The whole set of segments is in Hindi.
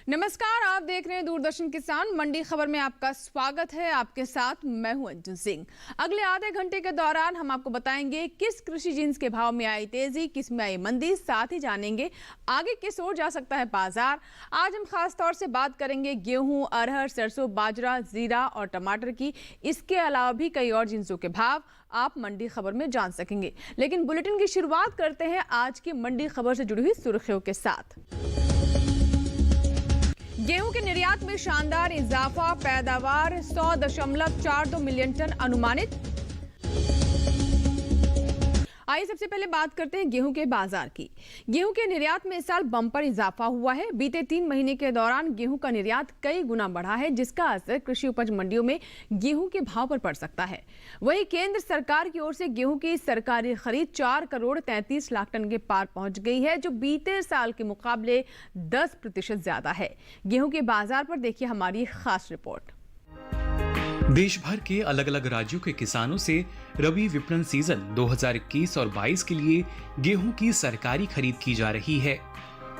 नमस्कार, आप देख रहे हैं दूरदर्शन किसान मंडी खबर में आपका स्वागत है। आपके साथ मैं हूं अंजुम सिंह। अगले आधे घंटे के दौरान हम आपको बताएंगे किस कृषि जिन्स के भाव में आई तेजी, किस में आई मंदी, साथ ही जानेंगे आगे किस ओर जा सकता है बाजार। आज हम खास तौर से बात करेंगे गेहूं, अरहर, सरसों, बाजरा, जीरा और टमाटर की। इसके अलावा भी कई और जिन्सों के भाव आप मंडी खबर में जान सकेंगे। लेकिन बुलेटिन की शुरुआत करते हैं आज की मंडी खबर से जुड़ी हुई सुर्खियों के साथ। गेहूं के निर्यात में शानदार इजाफा, पैदावार 100.42 मिलियन टन अनुमानित। आइए सबसे पहले बात करते हैं गेहूं के बाजार की। गेहूं के निर्यात में इस साल बम्पर इजाफा हुआ है। बीते 3 महीने के दौरान गेहूं का निर्यात कई गुना बढ़ा है, जिसका असर कृषि उपज मंडियों में गेहूं के भाव पर पड़ सकता है। वहीं केंद्र सरकार की ओर से गेहूं की सरकारी खरीद 4 करोड़ 33 लाख टन के पार पहुंच गई है, जो बीते साल के मुकाबले 10% ज्यादा है। गेहूं के बाजार पर देखिए हमारी खास रिपोर्ट। देश भर के अलग अलग राज्यों के किसानों से रबी विपणन सीजन 2021 और 22 के लिए गेहूं की सरकारी खरीद की जा रही है।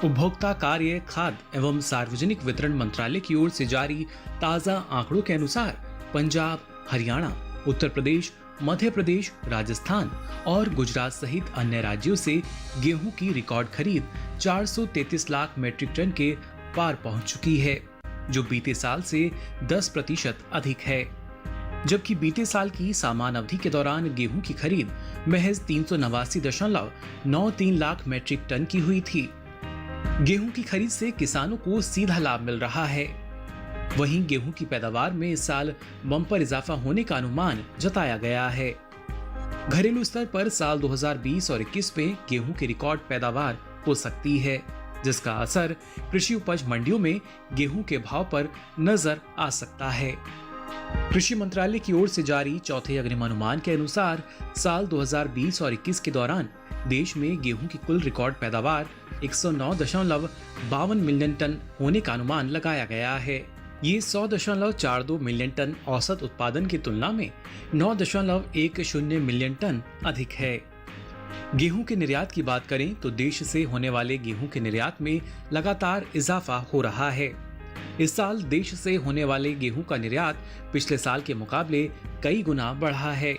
उपभोक्ता कार्य, खाद्य एवं सार्वजनिक वितरण मंत्रालय की ओर से जारी ताजा आंकड़ों के अनुसार पंजाब, हरियाणा, उत्तर प्रदेश, मध्य प्रदेश, राजस्थान और गुजरात सहित अन्य राज्यों से गेहूं की रिकॉर्ड खरीद 433 लाख मीट्रिक टन के पार पहुंच चुकी है, जो बीते साल से 10% अधिक है। जबकि बीते साल की समान अवधि के दौरान गेहूं की खरीद महज 389.93 लाख मीट्रिक टन की हुई थी। गेहूं की खरीद से किसानों को सीधा लाभ मिल रहा है। वहीं गेहूं की पैदावार में इस साल बम्पर इजाफा होने का अनुमान जताया गया है। घरेलू स्तर पर साल 2020 और 21 में गेहूं की रिकॉर्ड पैदावार हो सकती है, जिसका असर कृषि उपज मंडियों में गेहूं के भाव पर नजर आ सकता है। कृषि मंत्रालय की ओर से जारी चौथे अग्रिम अनुमान के अनुसार साल 2020 और 21 के दौरान देश में गेहूं की कुल रिकॉर्ड पैदावार 109.52 मिलियन टन होने का अनुमान लगाया गया है। ये 100.42 मिलियन टन औसत उत्पादन की तुलना में 9.10 मिलियन टन अधिक है। गेहूं के निर्यात की बात करें तो देश से होने वाले गेहूं के निर्यात में लगातार इजाफा हो रहा है। इस साल देश से होने वाले गेहूं का निर्यात पिछले साल के मुकाबले कई गुना बढ़ा है।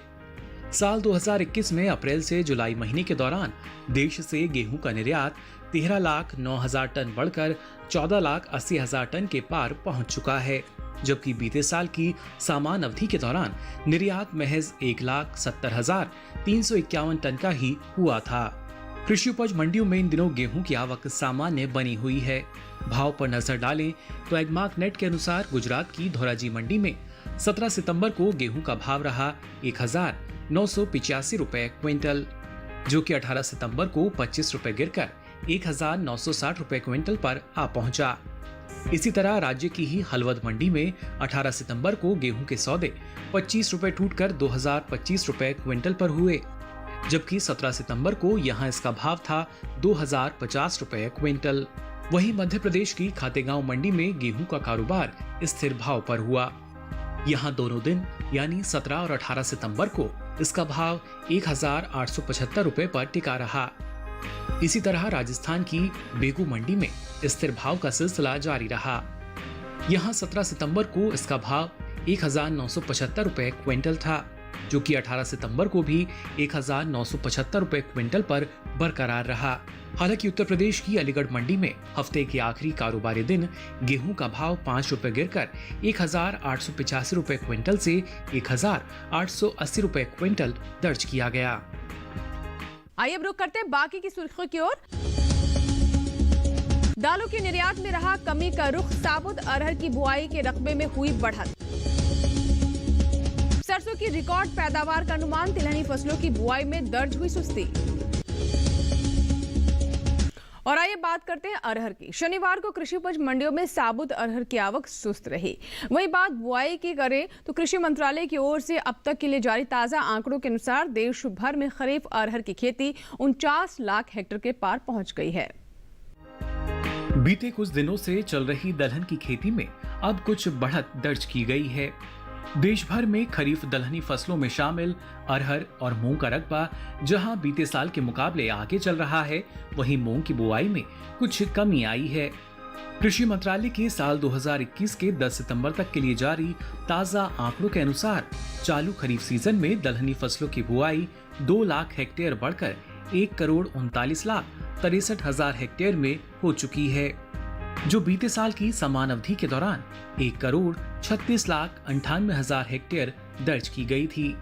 साल 2021 में अप्रैल से जुलाई महीने के दौरान देश से गेहूं का निर्यात 13,09,000 टन बढ़कर 14,80,000 टन के पार पहुंच चुका है, जबकि बीते साल की समान अवधि के दौरान निर्यात महज 1,70,351 टन का ही हुआ था। कृषि उपज मंडियों में इन दिनों गेहूं की आवक सामान्य बनी हुई है। भाव पर नजर डालें तो एग्मार्क नेट के अनुसार गुजरात की धोराजी मंडी में 17 सितंबर को गेहूं का भाव रहा 1,985 रुपए क्विंटल, जो कि 18 सितंबर को 25 रुपए गिरकर 1,960 रुपए क्विंटल पर आ पहुंचा। इसी तरह राज्य की ही हलवद मंडी में 18 सितंबर को गेहूं के सौदे 25 रुपए टूटकर 2,025 रुपए क्विंटल पर हुए, जबकि 17 सितंबर को यहां इसका भाव था 2,050 रुपए क्विंटल। वहीं मध्य प्रदेश की खातेगांव मंडी में गेहूं का कारोबार स्थिर भाव पर हुआ। यहां दोनों दिन यानी 17 और 18 सितंबर को इसका भाव 1,875 रुपए पर टिका रहा। इसी तरह राजस्थान की बेगू मंडी में स्थिर भाव का सिलसिला जारी रहा। यहां 17 सितंबर को इसका भाव 1,975 रुपए क्विंटल था, जो कि 18 सितंबर को भी 1,975 रुपए क्विंटल पर बरकरार रहा। हालांकि उत्तर प्रदेश की अलीगढ़ मंडी में हफ्ते के आखिरी कारोबारी दिन गेहूं का भाव 5 रुपए गिरकर 1,885 रुपए क्विंटल से 1,880 रुपए क्विंटल दर्ज किया गया। आइए अब रुक करते हैं बाकी की सुर्खियों की ओर। दालों के निर्यात में रहा कमी का रुख, साबुत अरहर की बुआई के रकबे में हुई बढ़त। सरसों की रिकॉर्ड पैदावार का अनुमान, तिलहनी फसलों की बुआई में दर्ज हुई सुस्ती। और आइए बात करते हैं अरहर की। शनिवार को कृषि उपज मंडियों में साबुत अरहर की आवक सुस्त रही। वहीं बात बुआई की करें तो कृषि मंत्रालय की ओर से अब तक के लिए जारी ताजा आंकड़ों के अनुसार देश भर में खरीफ अरहर की खेती 49 लाख हेक्टेयर के पार पहुंच गई है। बीते कुछ दिनों से चल रही दलहन की खेती में अब कुछ बढ़त दर्ज की गई है। देश भर में खरीफ दलहनी फसलों में शामिल अरहर और मूंग का रकबा जहां बीते साल के मुकाबले आगे चल रहा है, वहीं मूंग की बुआई में कुछ कमी आई है। कृषि मंत्रालय के साल 2021 के 10 सितंबर तक के लिए जारी ताजा आंकड़ों के अनुसार चालू खरीफ सीजन में दलहनी फसलों की बुआई 2 लाख हेक्टेयर बढ़कर 1,39,63,हजार हेक्टेयर में हो चुकी है, जो बीते साल की समान अवधि के दौरान 1,36,98,000 हेक्टेयर दर्ज की गई थी।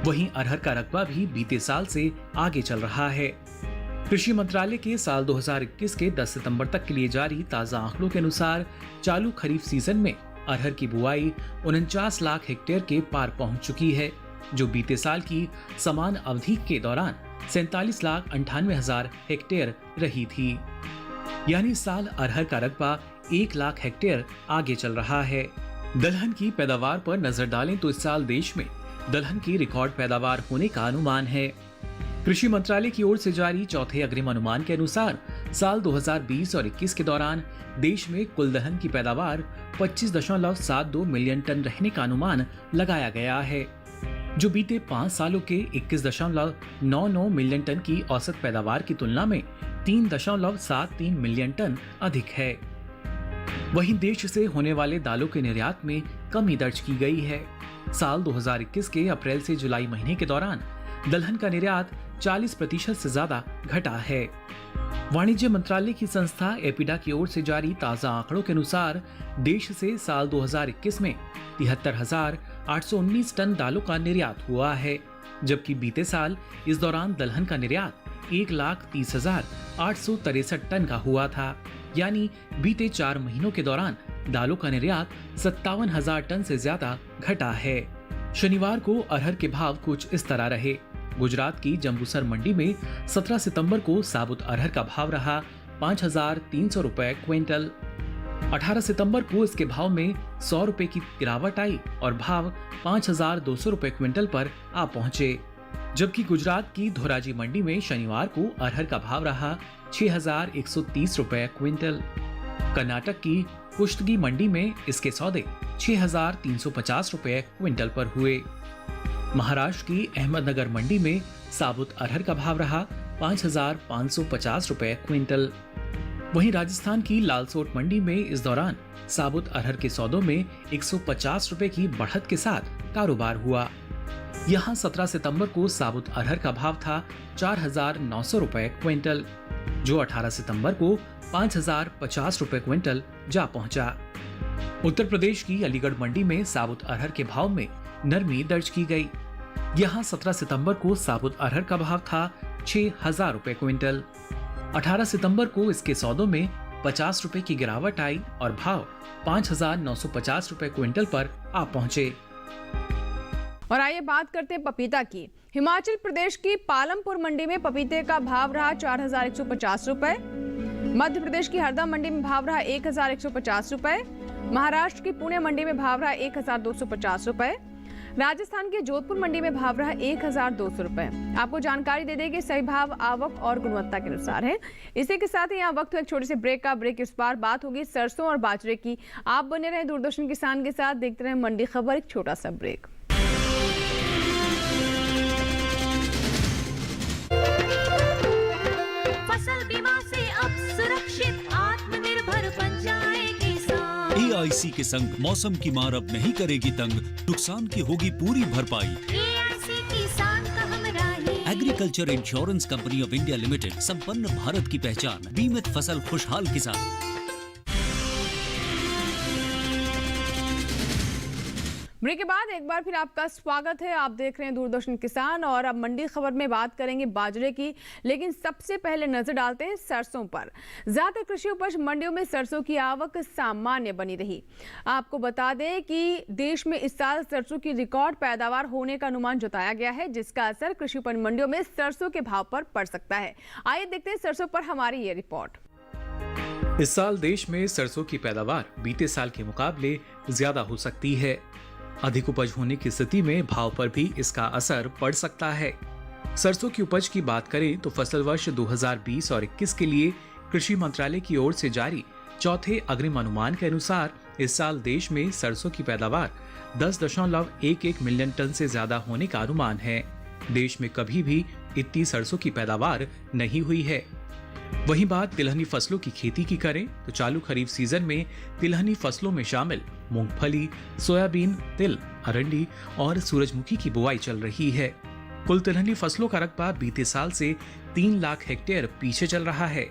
वहीं अरहर का रकबा भी बीते साल से आगे चल रहा है। कृषि मंत्रालय के साल 2021 के 10 सितंबर तक के लिए जारी ताजा आंकड़ों के अनुसार चालू खरीफ सीजन में अरहर की बुआई 49 लाख हेक्टेयर के पार पहुंच चुकी है, जो बीते साल की समान अवधि के दौरान 47,98,000 हेक्टेयर रही थी। यानी इस साल अरहर का रकबा 1 लाख हेक्टेयर आगे चल रहा है। दलहन की पैदावार पर नजर डालें तो इस साल देश में दलहन की रिकॉर्ड पैदावार होने का अनुमान है। कृषि मंत्रालय की ओर से जारी चौथे अग्रिम अनुमान के अनुसार साल 2020 और 21 के दौरान देश में कुल दलहन की पैदावार 25.72 मिलियन टन रहने का अनुमान लगाया गया है, जो बीते 5 सालों के 21.99 मिलियन टन की औसत पैदावार की तुलना में 3.73 मिलियन टन अधिक है। वहीं देश से होने वाले दालों के निर्यात में कमी दर्ज की गई है। साल 2021 के अप्रैल से जुलाई महीने के दौरान दलहन का निर्यात 40% से ज्यादा घटा है। वाणिज्य मंत्रालय की संस्था एपिडा की ओर से जारी ताजा आंकड़ों के अनुसार देश से साल 2021 में 73,819 टन दालों का निर्यात हुआ है, जबकि बीते साल इस दौरान दलहन का निर्यात 1,30,863 टन का हुआ था। यानी बीते 4 महीनों के दौरान दालों का निर्यात 57,000 टन से ज्यादा घटा है। शनिवार को अरहर के भाव कुछ इस तरह रहे। गुजरात की जंबूसर मंडी में 17 सितंबर को साबुत अरहर का भाव रहा 5,300 रुपए क्विंटल। 18 सितंबर को इसके भाव में 100 रुपए की गिरावट आई और भाव 5,200 रुपए क्विंटल पर आ पहुंचे, जबकि गुजरात की धोराजी मंडी में शनिवार को अरहर का भाव रहा 6,130 रुपए क्विंटल। कर्नाटक की कुश्तगी मंडी में इसके सौदे 6,350 रुपए क्विंटल पर हुए। महाराष्ट्र की अहमदनगर मंडी में साबुत अरहर का भाव रहा 5,550 रुपए क्विंटल। वहीं राजस्थान की लालसोट मंडी में इस दौरान साबुत अरहर के सौदों में 150 रुपए की बढ़त के साथ कारोबार हुआ। यहाँ 17 सितंबर को साबुत अरहर का भाव था 4,900 रुपए क्विंटल, जो 18 सितंबर को 5,050 रुपए क्विंटल जा पहुंचा। उत्तर प्रदेश की अलीगढ़ मंडी में साबुत अरहर के भाव में नरमी दर्ज की गई। यहाँ 17 सितंबर को साबुत अरहर का भाव था 6,000 रुपए क्विंटल। 18 सितंबर को इसके सौदों में 50 रुपए की गिरावट आई और भाव 5,950 रुपए क्विंटल पर आ पहुंचे। और आइए बात करते हैं पपीता की। हिमाचल प्रदेश की पालमपुर मंडी में पपीते का भाव रहा 4,150 रुपए। मध्य प्रदेश की हरदा मंडी में भाव रहा 1,150 रुपए। महाराष्ट्र की पुणे मंडी में भाव रहा 1,250 रुपए। राजस्थान के जोधपुर मंडी में भाव रहा 1,200 रुपए। आपको जानकारी दे दें कि सही भाव आवक और गुणवत्ता के अनुसार है। इसी के साथ ही यहाँ वक्त एक छोटे से ब्रेक का। ब्रेक इस बार बात होगी सरसों और बाजरे की। आप बने रहें दूरदर्शन किसान के साथ, देखते रहें मंडी खबर। एक छोटा सा ब्रेक। फसल बीमा से अब सुरक्षित आत्मनिर्भर बन जाए किसान। AIC के संग मौसम की मार अब नहीं करेगी तंग, नुकसान की होगी पूरी भरपाई। AIC किसान का हमराही। Agriculture insurance company of India limited, संपन्न भारत की पहचान, बीमित फसल खुशहाल किसान। ब्रेक के बाद एक बार फिर आपका स्वागत है। आप देख रहे हैं दूरदर्शन किसान और अब मंडी खबर में बात करेंगे बाजरे की, लेकिन सबसे पहले नजर डालते हैं सरसों पर। ज्यादातर कृषि उपज मंडियों में सरसों की आवक सामान्य बनी रही। आपको बता दें कि देश में इस साल सरसों की रिकॉर्ड पैदावार होने का अनुमान जताया गया है, जिसका असर कृषि उपज मंडियों में सरसों के भाव पर पड़ सकता है। आइए देखते हैं सरसों पर हमारी ये रिपोर्ट। इस साल देश में सरसों की पैदावार बीते साल के मुकाबले ज्यादा हो सकती है। अधिक उपज होने की स्थिति में भाव पर भी इसका असर पड़ सकता है। सरसों की उपज की बात करें तो फसल वर्ष 2020 और 21 के लिए कृषि मंत्रालय की ओर से जारी चौथे अग्रिम अनुमान के अनुसार इस साल देश में सरसों की पैदावार 10.11 मिलियन टन से ज्यादा होने का अनुमान है। देश में कभी भी इतनी सरसों की पैदावार नहीं हुई है। वहीं बात तिलहनी फसलों की खेती की करें तो चालू खरीफ सीजन में तिलहनी फसलों में शामिल मूंगफली, सोयाबीन, तिल, अरंडी और सूरजमुखी की बुआई चल रही है। कुल तिलहनी फसलों का रकबा बीते साल से 3 लाख हेक्टेयर पीछे चल रहा है।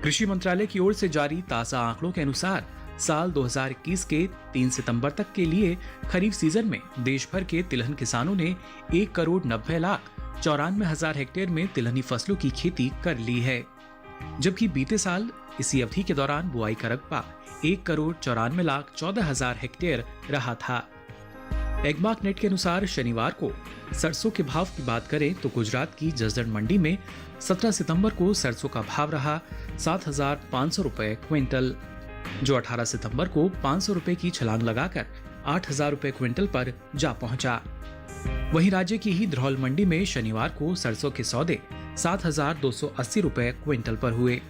कृषि मंत्रालय की ओर से जारी ताजा आंकड़ों के अनुसार साल 2021 के 3 सितंबर तक के लिए खरीफ सीजन में देश भर के तिलहन किसानों ने 1,90,94,000 हेक्टेयर में तिलहनी फसलों की खेती कर ली है, जबकि बीते साल इसी अवधि के दौरान बुआई का रकबा 1,94,14,000 हेक्टेयर रहा था। एग्मार्क नेट के अनुसार शनिवार को सरसों के भाव की बात करें तो गुजरात की जसदण मंडी में 17 सितंबर को सरसों का भाव रहा 7,500 रुपए क्विंटल, जो 18 सितंबर को 500 रुपए की छलांग लगाकर 8,000 रुपए क्विंटल पर जा पहुंचा। वहीं राज्य की ही धरौल मंडी में शनिवार को सरसों के सौदे 7,280 रुपए क्विंटल पर हुए।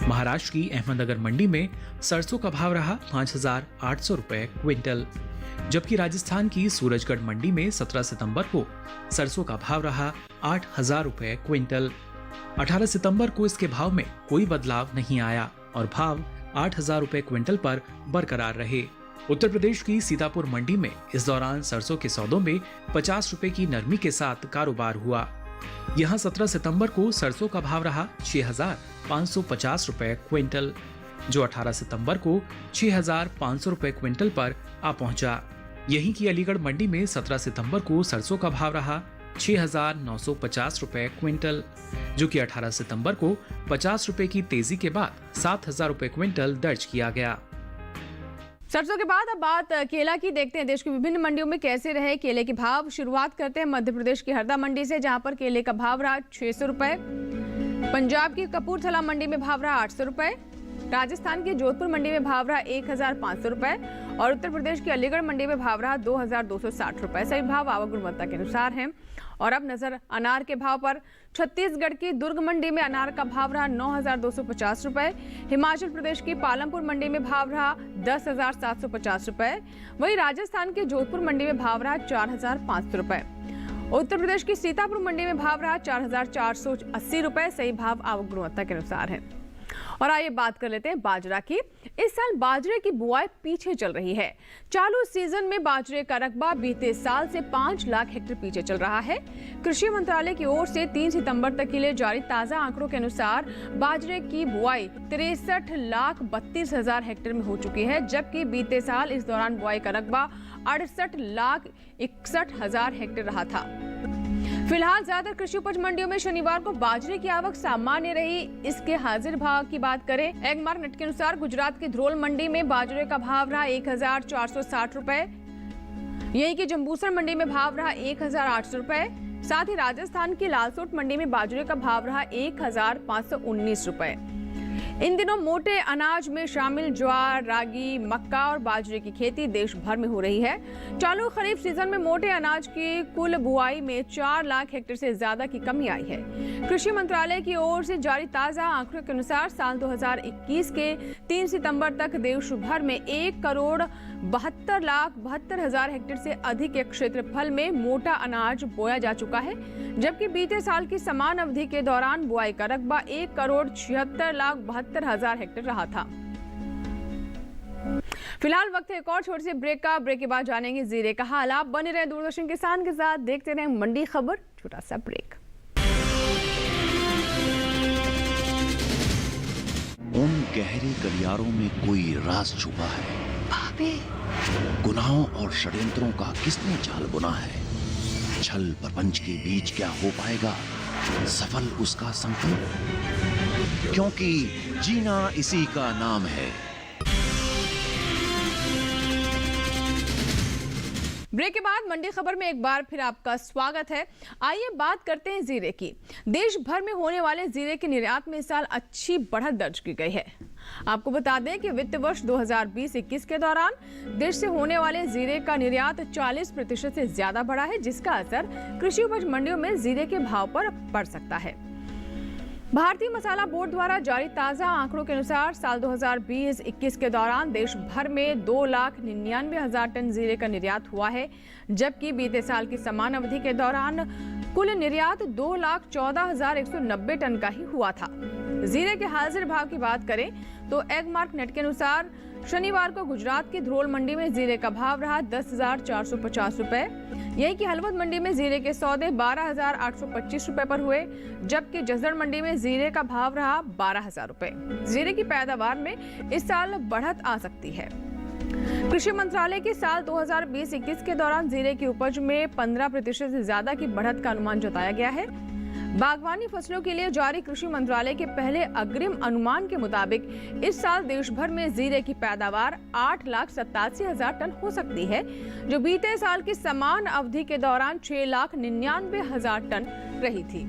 महाराष्ट्र की अहमदनगर मंडी में सरसों का भाव रहा 5,800 रुपए क्विंटल, जबकि राजस्थान की सूरजगढ़ मंडी में 17 सितंबर को सरसों का भाव रहा 8,000 रुपए क्विंटल। 18 सितंबर को इसके भाव में कोई बदलाव नहीं आया और भाव 8,000 रुपए क्विंटल पर बरकरार रहे। उत्तर प्रदेश की सीतापुर मंडी में इस दौरान सरसों के सौदों में 50 रुपए की नरमी के साथ कारोबार हुआ। यहाँ 17 सितंबर को सरसों का भाव रहा 6,550 रुपए क्विंटल, जो 18 सितंबर को 6,500 रुपए क्विंटल पर आ पहुंचा। यहीं की अलीगढ़ मंडी में 17 सितंबर को सरसों का भाव रहा 6,950 रुपए क्विंटल, जो कि 18 सितंबर को 50 रुपए की तेजी के बाद 7,000 रुपए क्विंटल दर्ज किया गया। सरसों के बाद अब बात केला की देखते हैं। देश की विभिन्न मंडियों में कैसे रहे केले के भाव। शुरुआत करते हैं मध्य प्रदेश की हरदा मंडी से, जहां पर केले का भाव रहा 600 रुपए। पंजाब की कपूरथला मंडी में भाव रहा 800 रुपए। राजस्थान के जोधपुर मंडी में भाव रहा 1,500 रुपए और उत्तर प्रदेश की अलीगढ़ मंडी में भाव रहा 2,260 रुपए। सभी भाव आवक गुणवत्ता के अनुसार हैं। और अब नजर अनार के भाव पर। छत्तीसगढ़ की दुर्ग मंडी में अनार का भाव रहा 9,250 रुपए। हिमाचल प्रदेश की पालमपुर मंडी में भाव रहा 10,750 रुपए। वहीं राजस्थान के जोधपुर मंडी में भाव रहा 4,500 रुपए। उत्तर प्रदेश की सीतापुर मंडी में भाव रहा 4,480 रुपए। सही भाव आवक गुणवत्ता के अनुसार है। और आइए बात कर लेते हैं बाजरा की। इस साल बाजरे की बुआई पीछे चल रही है। चालू सीजन में बाजरे का रकबा बीते साल से 5 लाख हेक्टेयर पीछे चल रहा है। कृषि मंत्रालय की ओर से 3 सितंबर तक के लिए जारी ताजा आंकड़ों के अनुसार बाजरे की बुआई 63,32,000 हेक्टेयर में हो चुकी है, जबकि बीते साल इस दौरान बुआई का रकबा 68,61,000 हेक्टेयर रहा था। फिलहाल ज्यादातर कृषि उपज मंडियों में शनिवार को बाजरे की आवक सामान्य रही। इसके हाजिर भाव की बात करें, एग्मार्क नेट के अनुसार गुजरात की धरोल मंडी में बाजरे का भाव रहा 1,460 रुपए। यहीं की जंबूसर मंडी में भाव रहा 1,800 रुपए। साथ ही राजस्थान की लालसोट मंडी में बाजरे का भाव रहा 1,519 रुपए। इन दिनों मोटे अनाज में शामिल ज्वार, रागी, मक्का और बाजरे की खेती देश भर में हो रही है। चालू खरीफ सीजन में मोटे अनाज की कुल बुआई में 4 लाख हेक्टेयर से ज्यादा की कमी आई है। कृषि मंत्रालय की ओर से जारी ताजा आंकड़ों के अनुसार साल 2021 के 3 सितंबर तक देश भर में 1,72,72,000 हेक्टेयर से अधिक के क्षेत्रफल में मोटा अनाज बोया जा चुका है, जबकि बीते साल की समान अवधि के दौरान बुआई का रकबा 1,76,72,000 हेक्टेयर रहा था। फिलहाल वक्त है एक और छोटे से ब्रेक का। ब्रेक के बाद जानेंगे जीरे का हाल। आप बने रहे दूरदर्शन किसान के साथ, देखते रहे मंडी खबर। छोटा सा ब्रेक। उन गहरे गलियारों में कोई राज छुपा है। गुनाहों और षड्यंत्रों का किसने जाल बुना है? छल प्रपंच के बीच क्या हो पाएगा सफल उसका संकल्प? क्योंकि जीना इसी का नाम है। ब्रेक के बाद मंडी खबर में एक बार फिर आपका स्वागत है। आइए बात करते हैं जीरे की। देश भर में होने वाले जीरे के निर्यात में इस साल अच्छी बढ़त दर्ज की गई है। आपको बता दें कि वित्त वर्ष 2020-21 के दौरान देश से होने वाले जीरे का निर्यात 40% से ज्यादा बढ़ा है, जिसका असर कृषि उपज मंडियों में जीरे के भाव पर पड़ सकता है। भारतीय मसाला बोर्ड द्वारा जारी ताजा आंकड़ों के अनुसार साल 2020-21 के दौरान देश भर में 2,99,000 टन जीरे का निर्यात हुआ है, जबकि बीते साल की समान अवधि के दौरान कुल निर्यात 2,14,190 टन का ही हुआ था। जीरे के हाजिर भाव की बात करें तो एगमार्क नेट के अनुसार शनिवार को गुजरात की ध्रोल मंडी में जीरे का भाव रहा 10,450 रुपए। यही कि हलवद मंडी में जीरे के सौदे 12,825 रुपए पर हुए, जबकि जसदण मंडी में जीरे का भाव रहा 12,000 रुपए। जीरे की पैदावार में इस साल बढ़त आ सकती है। कृषि मंत्रालय के साल 2020-21 के दौरान जीरे की उपज में 15% से ज्यादा की बढ़त का अनुमान जताया गया है। बागवानी फसलों के लिए जारी कृषि मंत्रालय के पहले अग्रिम अनुमान के मुताबिक इस साल देश भर में जीरे की पैदावार 8,87,000 टन हो सकती है, जो बीते साल की समान अवधि के दौरान 6,99,000 टन रही थी।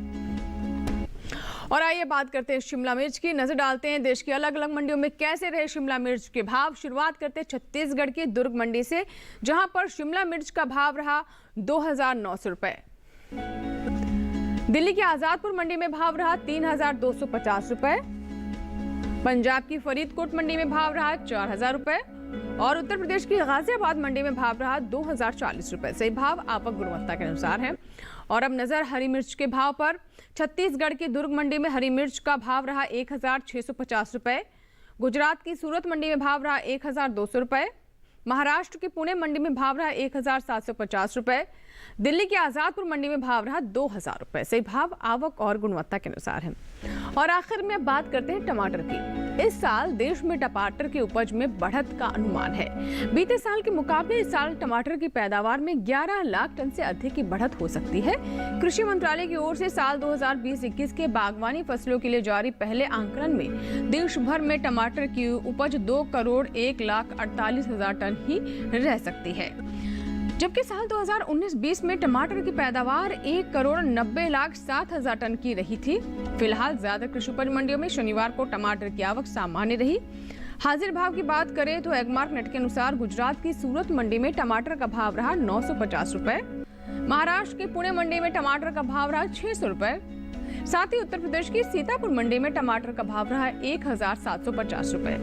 और आइए बात करते हैं शिमला मिर्च की। नजर डालते हैं देश की अलग अलग मंडियों में कैसे रहे शिमला मिर्च के भाव। शुरुआत करते हैं छत्तीसगढ़ की दुर्ग मंडी से, जहां पर शिमला मिर्च का भाव रहा 2,900 रुपए। दिल्ली की आजादपुर मंडी में भाव रहा 3,250 रुपए। पंजाब की फरीदकोट मंडी में भाव रहा 4,000 रुपए और उत्तर प्रदेश की गाजियाबाद मंडी में भाव रहा 2,040 रुपए। सही भाव आवक गुणवत्ता के अनुसार है। और अब नजर हरी मिर्च के भाव पर। छत्तीसगढ़ की दुर्ग मंडी में हरी मिर्च का भाव रहा 1,650 रुपए। गुजरात की सूरत मंडी में भाव रहा 1,200 रुपए। महाराष्ट्र की पुणे मंडी में भाव रहा 1,750 रुपए। दिल्ली की आजादपुर मंडी में भाव रहा 2,000 रुपए। सही भाव आवक और गुणवत्ता के अनुसार है। और आखिर में बात करते हैं टमाटर की। इस साल देश में टमाटर की उपज में बढ़त का अनुमान है। बीते साल के मुकाबले इस साल टमाटर की पैदावार में 11 लाख टन से अधिक की बढ़त हो सकती है। कृषि मंत्रालय की ओर से साल 2020-21 के बागवानी फसलों के लिए जारी पहले आंकलन में देश भर में टमाटर की उपज 2,01,48,000 टन ही रह सकती है, जबकि साल 2019-20 में टमाटर की पैदावार 1,90,07,000 टन की रही थी। फिलहाल ज्यादा कृषि उपज मंडियों में शनिवार को टमाटर की आवक सामान्य रही। हाजिर भाव की बात करें तो एगमार्क नेट के अनुसार गुजरात की सूरत मंडी में टमाटर का भाव रहा 950 रुपए। महाराष्ट्र की पुणे मंडी में टमाटर का भाव रहा 600 रुपए। साथ ही उत्तर प्रदेश की सीतापुर मंडी में टमाटर का भाव रहा 1,750 रुपए।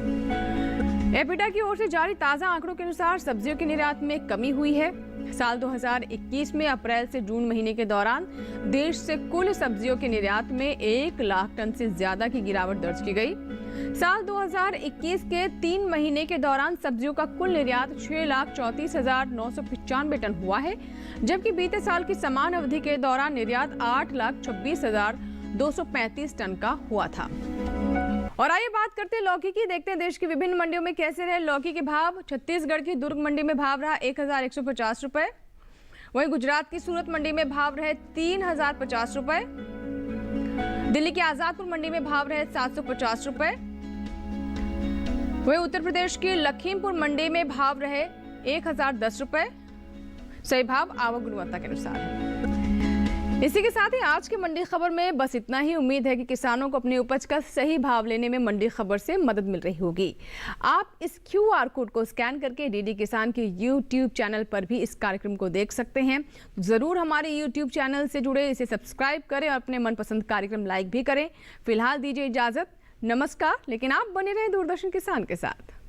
एपिडा की ओर से जारी ताजा आंकड़ों के अनुसार सब्जियों के निर्यात में कमी हुई है। साल 2021 में अप्रैल से जून महीने के दौरान देश से कुल सब्जियों के निर्यात में 1 लाख टन से ज्यादा की गिरावट दर्ज की गई। साल 2021 के 3 महीने के दौरान सब्जियों का कुल निर्यात 6,34,995 टन हुआ है, जबकि बीते साल की समान अवधि के दौरान निर्यात 8,26,235 टन का हुआ था। और आइए बात करते हैं लौकी की। देखते हैं देश की विभिन्न मंडियों में कैसे रहे लौकी के भाव। छत्तीसगढ़ की दुर्ग मंडी में भाव रहा 1,150 रुपए। वहीं गुजरात की सूरत मंडी में भाव रहे 3,050 रुपए। दिल्ली की आजादपुर मंडी में भाव रहे 750 रुपए। वहीं उत्तर प्रदेश की लखीमपुर मंडी में भाव रहे 1,010 रुपए। सही भाव आवक गुणवत्ता के अनुसार है। इसी के साथ ही आज की मंडी खबर में बस इतना ही। उम्मीद है कि किसानों को अपनी उपज का सही भाव लेने में मंडी खबर से मदद मिल रही होगी। आप इस QR कोड को स्कैन करके DD किसान के YouTube चैनल पर भी इस कार्यक्रम को देख सकते हैं। जरूर हमारे YouTube चैनल से जुड़े, इसे सब्सक्राइब करें और अपने मनपसंद कार्यक्रम लाइक भी करें। फिलहाल दीजिए इजाजत, नमस्कार। लेकिन आप बने रहें दूरदर्शन किसान के साथ।